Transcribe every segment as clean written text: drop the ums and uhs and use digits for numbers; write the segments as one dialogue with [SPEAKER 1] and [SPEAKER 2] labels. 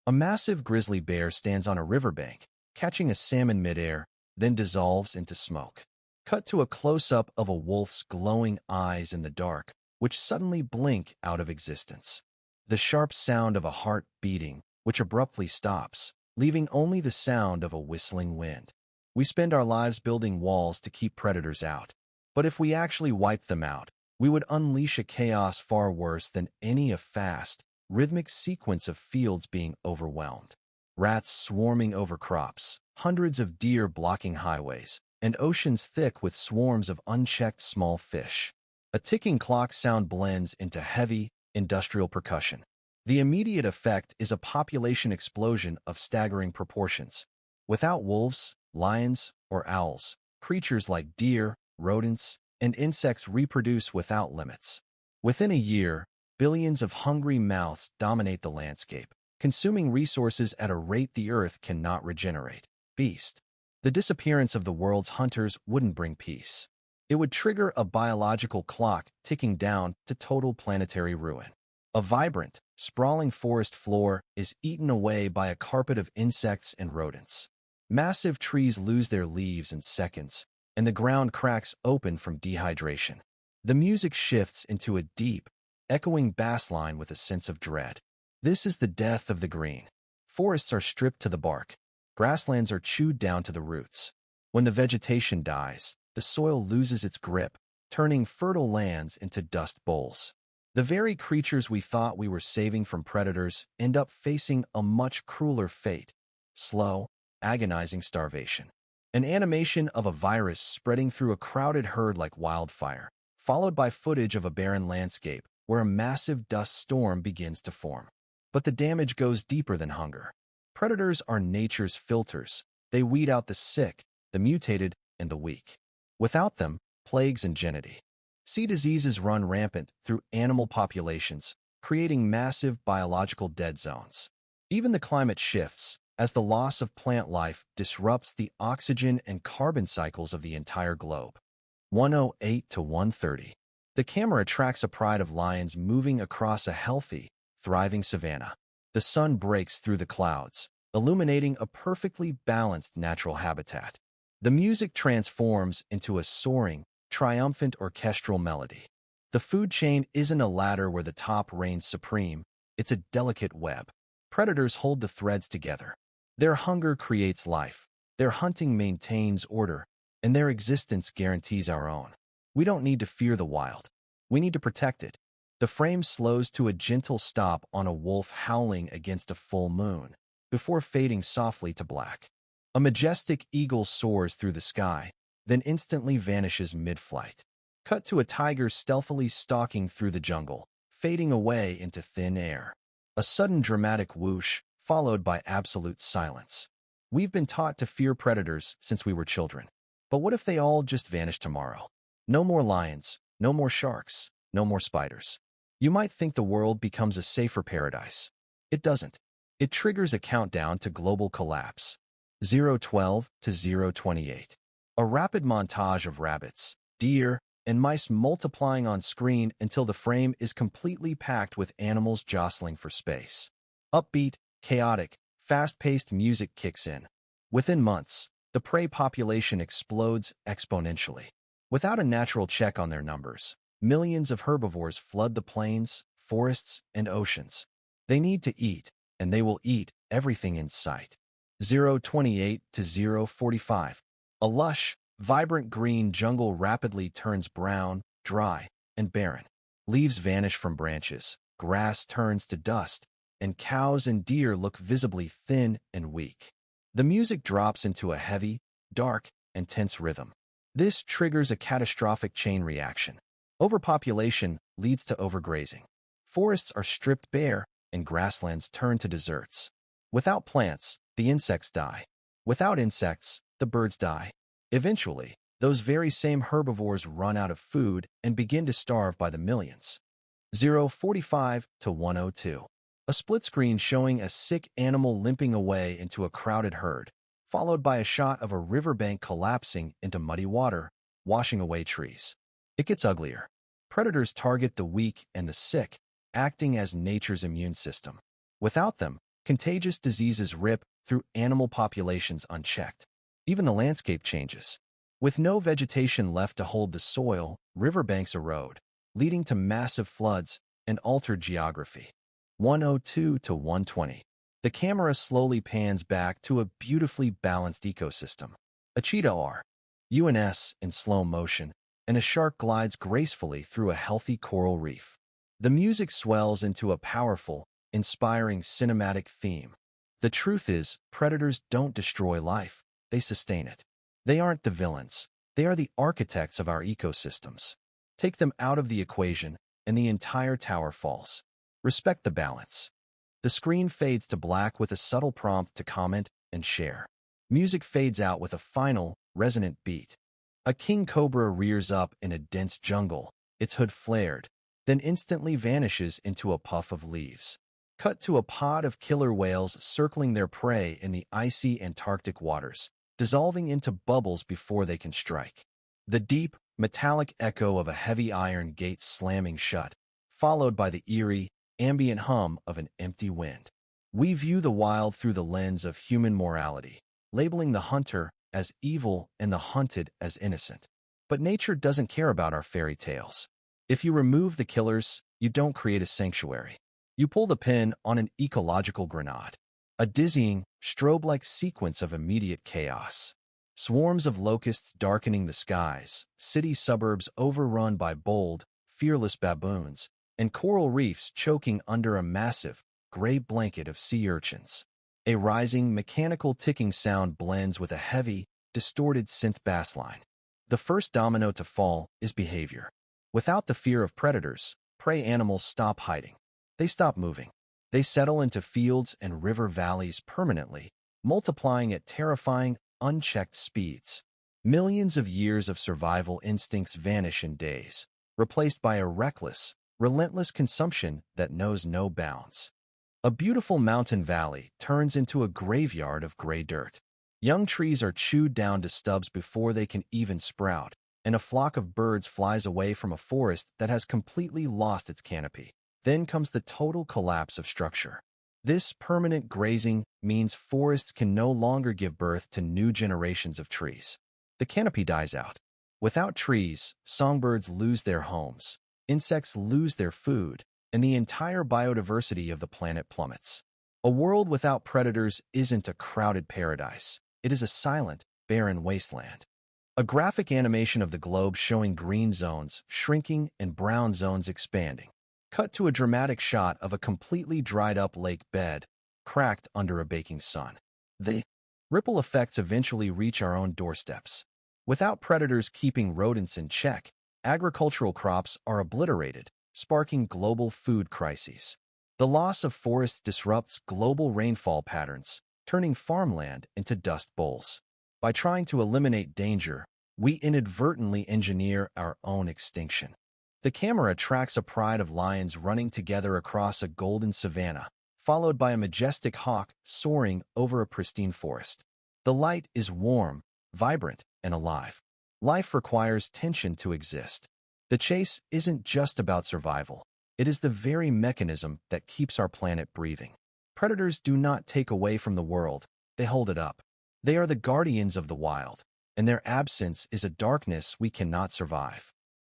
[SPEAKER 1] A massive grizzly bear stands on a riverbank, catching a salmon midair, then dissolves into smoke. Cut to a close-up of a wolf's glowing eyes in the dark, which suddenly blink out of existence. The sharp sound of a heart beating, which abruptly stops, leaving only the sound of a whistling wind. We spend our lives building walls to keep predators out. But if we actually wiped them out, we would unleash a chaos far worse than any a fast, rhythmic sequence of fields being overwhelmed. Rats swarming over crops, hundreds of deer blocking highways, and oceans thick with swarms of unchecked small fish. A ticking clock sound blends into heavy, industrial percussion. The immediate effect is a population explosion of staggering proportions. Without wolves, lions, or owls, creatures like deer, rodents, and insects reproduce without limits. Within a year, billions of hungry mouths dominate the landscape, consuming resources at a rate the Earth cannot regenerate. Beast. The disappearance of the world's hunters wouldn't bring peace. It would trigger a biological clock ticking down to total planetary ruin. A vibrant, sprawling forest floor is eaten away by a carpet of insects and rodents. Massive trees lose their leaves in seconds, and the ground cracks open from dehydration. The music shifts into a deep, echoing bass line with a sense of dread. This is the death of the green. Forests are stripped to the bark. Grasslands are chewed down to the roots. When the vegetation dies, the soil loses its grip, turning fertile lands into dust bowls. The very creatures we thought we were saving from predators end up facing a much crueler fate: slow, agonizing starvation. An animation of a virus spreading through a crowded herd like wildfire, followed by footage of a barren landscape where a massive dust storm begins to form. But the damage goes deeper than hunger. Predators are nature's filters. They weed out the sick, the mutated, and the weak. Without them, plagues engenity. Sea diseases run rampant through animal populations, creating massive biological dead zones. Even the climate shifts, as the loss of plant life disrupts the oxygen and carbon cycles of the entire globe. 108 to 130. The camera tracks a pride of lions moving across a healthy, thriving savanna. The sun breaks through the clouds, illuminating a perfectly balanced natural habitat. The music transforms into a soaring, triumphant orchestral melody. The food chain isn't a ladder where the top reigns supreme, it's a delicate web. Predators hold the threads together. Their hunger creates life, their hunting maintains order, and their existence guarantees our own. We don't need to fear the wild. We need to protect it. The frame slows to a gentle stop on a wolf howling against a full moon, before fading softly to black. A majestic eagle soars through the sky, then instantly vanishes mid-flight. Cut to a tiger stealthily stalking through the jungle, fading away into thin air. A sudden dramatic whoosh, followed by absolute silence. We've been taught to fear predators since we were children. But what if they all just vanish tomorrow? No more lions, no more sharks, no more spiders. You might think the world becomes a safer paradise. It doesn't. It triggers a countdown to global collapse. 012 to 028. A rapid montage of rabbits, deer, and mice multiplying on screen until the frame is completely packed with animals jostling for space. Upbeat, chaotic, fast-paced music kicks in. Within months, the prey population explodes exponentially. Without a natural check on their numbers, millions of herbivores flood the plains, forests, and oceans. They need to eat, and they will eat everything in sight. 028 to 045. A lush, vibrant green jungle rapidly turns brown, dry, and barren. Leaves vanish from branches, grass turns to dust, and cows and deer look visibly thin and weak. The music drops into a heavy, dark, and tense rhythm. This triggers a catastrophic chain reaction. Overpopulation leads to overgrazing. Forests are stripped bare, and grasslands turn to deserts. Without plants, the insects die. Without insects, the birds die. Eventually, those very same herbivores run out of food and begin to starve by the millions. 045 to 102. A split screen showing a sick animal limping away into a crowded herd, followed by a shot of a riverbank collapsing into muddy water, washing away trees. It gets uglier. Predators target the weak and the sick, acting as nature's immune system. Without them, Contagious diseases rip through animal populations unchecked. Even the landscape changes. With no vegetation left to hold the soil, riverbanks erode, leading to massive floods and altered geography. 102 to 120. The camera slowly pans back to a beautifully balanced ecosystem. A cheetah R, UNS in slow motion, and a shark glides gracefully through a healthy coral reef. The music swells into a powerful, inspiring cinematic theme. The truth is, predators don't destroy life, they sustain it. They aren't the villains, they are the architects of our ecosystems. Take them out of the equation, and the entire tower falls. Respect the balance. The screen fades to black with a subtle prompt to comment and share. Music fades out with a final, resonant beat. A king cobra rears up in a dense jungle, its hood flared, then instantly vanishes into a puff of leaves. Cut to a pod of killer whales circling their prey in the icy Antarctic waters, dissolving into bubbles before they can strike. The deep, metallic echo of a heavy iron gate slamming shut, followed by the eerie, ambient hum of an empty wind. We view the wild through the lens of human morality, labeling the hunter as evil and the hunted as innocent. But nature doesn't care about our fairy tales. If you remove the killers, you don't create a sanctuary. You pull the pin on an ecological grenade. A dizzying, strobe-like sequence of immediate chaos. Swarms of locusts darkening the skies, city suburbs overrun by bold, fearless baboons, and coral reefs choking under a massive, gray blanket of sea urchins. A rising, mechanical ticking sound blends with a heavy, distorted synth bass line. The first domino to fall is behavior. Without the fear of predators, prey animals stop hiding. They stop moving. They settle into fields and river valleys permanently, multiplying at terrifying, unchecked speeds. Millions of years of survival instincts vanish in days, replaced by a reckless, relentless consumption that knows no bounds. A beautiful mountain valley turns into a graveyard of gray dirt. Young trees are chewed down to stubs before they can even sprout, and a flock of birds flies away from a forest that has completely lost its canopy. Then comes the total collapse of structure. This permanent grazing means forests can no longer give birth to new generations of trees. The canopy dies out. Without trees, songbirds lose their homes, insects lose their food, and the entire biodiversity of the planet plummets. A world without predators isn't a crowded paradise. It is a silent, barren wasteland. A graphic animation of the globe showing green zones shrinking and brown zones expanding. Cut to a dramatic shot of a completely dried-up lake bed, cracked under a baking sun. The ripple effects eventually reach our own doorsteps. Without predators keeping rodents in check, agricultural crops are obliterated, sparking global food crises. The loss of forests disrupts global rainfall patterns, turning farmland into dust bowls. By trying to eliminate danger, we inadvertently engineer our own extinction. The camera tracks a pride of lions running together across a golden savanna, followed by a majestic hawk soaring over a pristine forest. The light is warm, vibrant, and alive. Life requires tension to exist. The chase isn't just about survival. It is the very mechanism that keeps our planet breathing. Predators do not take away from the world, they hold it up. They are the guardians of the wild, and their absence is a darkness we cannot survive.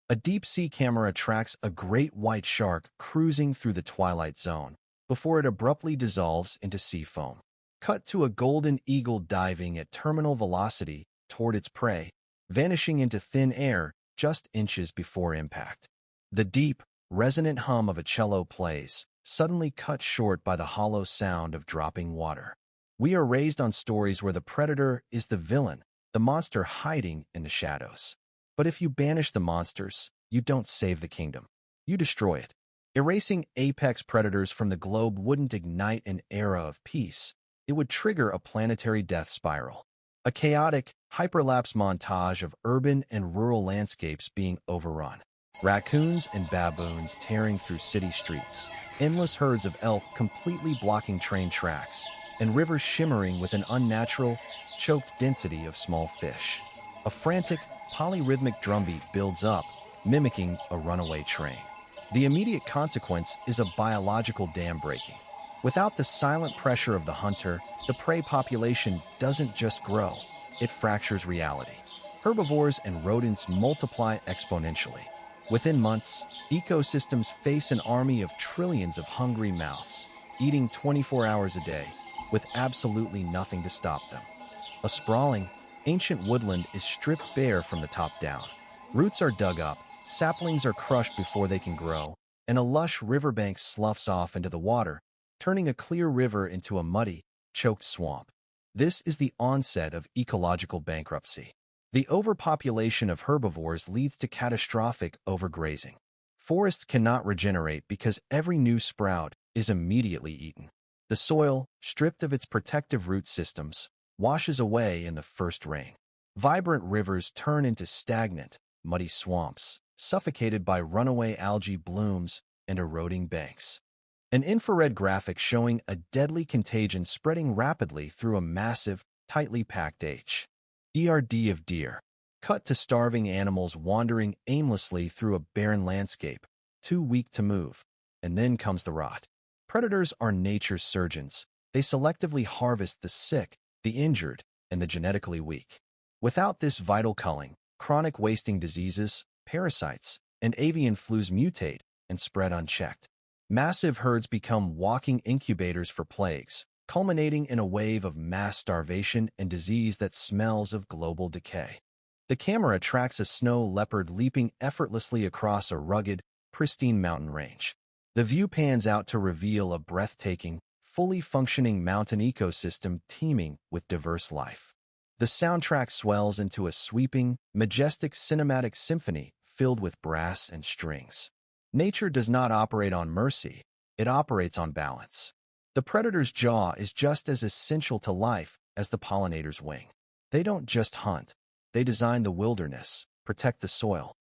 [SPEAKER 1] A deep-sea camera tracks a great white shark cruising through the twilight zone before it abruptly dissolves into sea foam. Cut to a golden eagle diving at terminal velocity toward its prey, vanishing into thin air just inches before impact. The deep, resonant hum of a cello plays, suddenly cut short by the hollow sound of dropping water. We are raised on stories where the predator is the villain, the monster hiding in the shadows. But if you banish the monsters, you don't save the kingdom. You destroy it. Erasing apex predators from the globe wouldn't ignite an era of peace. It would trigger a planetary death spiral. A chaotic, hyperlapse montage of urban and rural landscapes being overrun. Raccoons and baboons tearing through city streets. Endless herds of elk completely blocking train tracks. And rivers shimmering with an unnatural, choked density of small fish. A frantic, polyrhythmic drumbeat builds up, mimicking a runaway train. The immediate consequence is a biological dam breaking. Without the silent pressure of the hunter, the prey population doesn't just grow, it fractures reality. Herbivores and rodents multiply exponentially. Within months, ecosystems face an army of trillions of hungry mouths, eating 24 hours a day, with absolutely nothing to stop them. A sprawling, ancient woodland is stripped bare from the top down. Roots are dug up, saplings are crushed before they can grow, and a lush riverbank sloughs off into the water, turning a clear river into a muddy, choked swamp. This is the onset of ecological bankruptcy. The overpopulation of herbivores leads to catastrophic overgrazing. Forests cannot regenerate because every new sprout is immediately eaten. The soil, stripped of its protective root systems, washes away in the first rain. Vibrant rivers turn into stagnant, muddy swamps, suffocated by runaway algae blooms and eroding banks. An infrared graphic showing a deadly contagion spreading rapidly through a massive, tightly packed ERD of deer. Cut to starving animals wandering aimlessly through a barren landscape, too weak to move. And then comes the rot. Predators are nature's surgeons. They selectively harvest the sick, the injured, and the genetically weak. Without this vital culling, chronic wasting diseases, parasites, and avian flus mutate and spread unchecked. Massive herds become walking incubators for plagues, culminating in a wave of mass starvation and disease that smells of global decay. The camera tracks a snow leopard leaping effortlessly across a rugged, pristine mountain range. The view pans out to reveal a breathtaking, fully functioning mountain ecosystem teeming with diverse life. The soundtrack swells into a sweeping, majestic cinematic symphony filled with brass and strings. Nature does not operate on mercy, it operates on balance. The predator's jaw is just as essential to life as the pollinator's wing. They don't just hunt, they design the wilderness, protect the soil.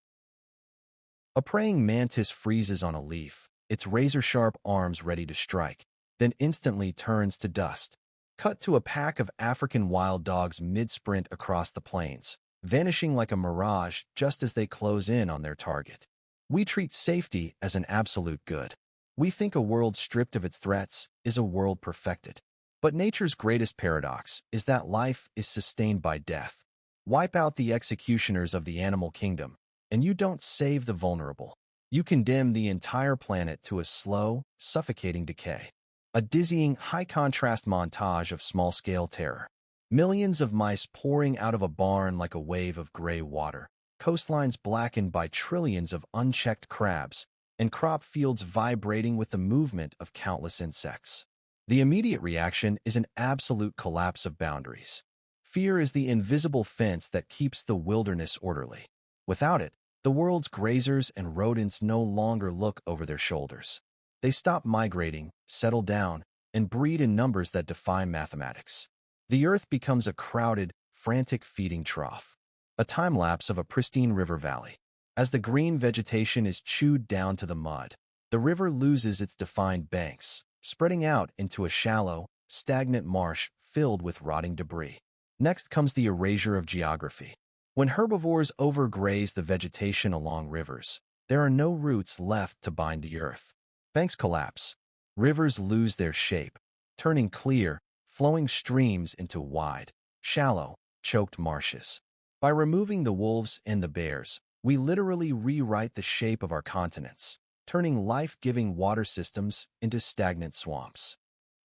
[SPEAKER 1] A praying mantis freezes on a leaf, its razor-sharp arms ready to strike, then instantly turns to dust. Cut to a pack of African wild dogs mid-sprint across the plains, vanishing like a mirage just as they close in on their target. We treat safety as an absolute good. We think a world stripped of its threats is a world perfected. But nature's greatest paradox is that life is sustained by death. Wipe out the executioners of the animal kingdom, and you don't save the vulnerable. You condemn the entire planet to a slow, suffocating decay. A dizzying, high-contrast montage of small-scale terror. Millions of mice pouring out of a barn like a wave of gray water. Coastlines blackened by trillions of unchecked crabs, and crop fields vibrating with the movement of countless insects. The immediate reaction is an absolute collapse of boundaries. Fear is the invisible fence that keeps the wilderness orderly. Without it, the world's grazers and rodents no longer look over their shoulders. They stop migrating, settle down, and breed in numbers that defy mathematics. The earth becomes a crowded, frantic feeding trough. A time-lapse of a pristine river valley. As the green vegetation is chewed down to the mud, the river loses its defined banks, spreading out into a shallow, stagnant marsh filled with rotting debris. Next comes the erasure of geography. When herbivores overgraze the vegetation along rivers, there are no roots left to bind the earth. Banks collapse. Rivers lose their shape, turning clear, flowing streams into wide, shallow, choked marshes. By removing the wolves and the bears, we literally rewrite the shape of our continents, turning life-giving water systems into stagnant swamps.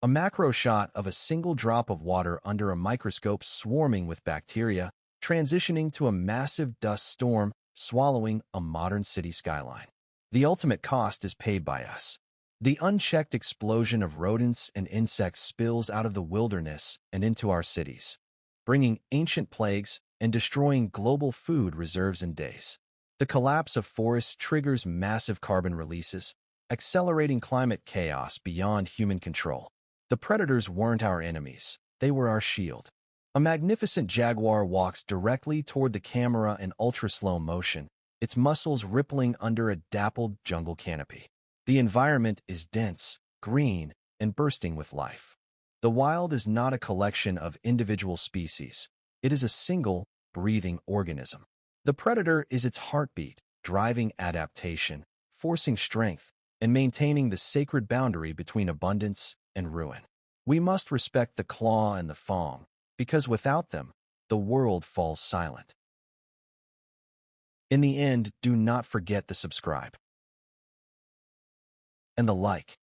[SPEAKER 1] A macro shot of a single drop of water under a microscope swarming with bacteria, transitioning to a massive dust storm swallowing a modern city skyline. The ultimate cost is paid by us. The unchecked explosion of rodents and insects spills out of the wilderness and into our cities, bringing ancient plagues and destroying global food reserves in days. The collapse of forests triggers massive carbon releases, accelerating climate chaos beyond human control. The predators weren't our enemies, they were our shield. A magnificent jaguar walks directly toward the camera in ultra-slow motion, its muscles rippling under a dappled jungle canopy. The environment is dense, green, and bursting with life. The wild is not a collection of individual species. It is a single, breathing organism. The predator is its heartbeat, driving adaptation, forcing strength, and maintaining the sacred boundary between abundance and ruin. We must respect the claw and the fong, because without them, the world falls silent. In the end, do not forget to subscribe and the like.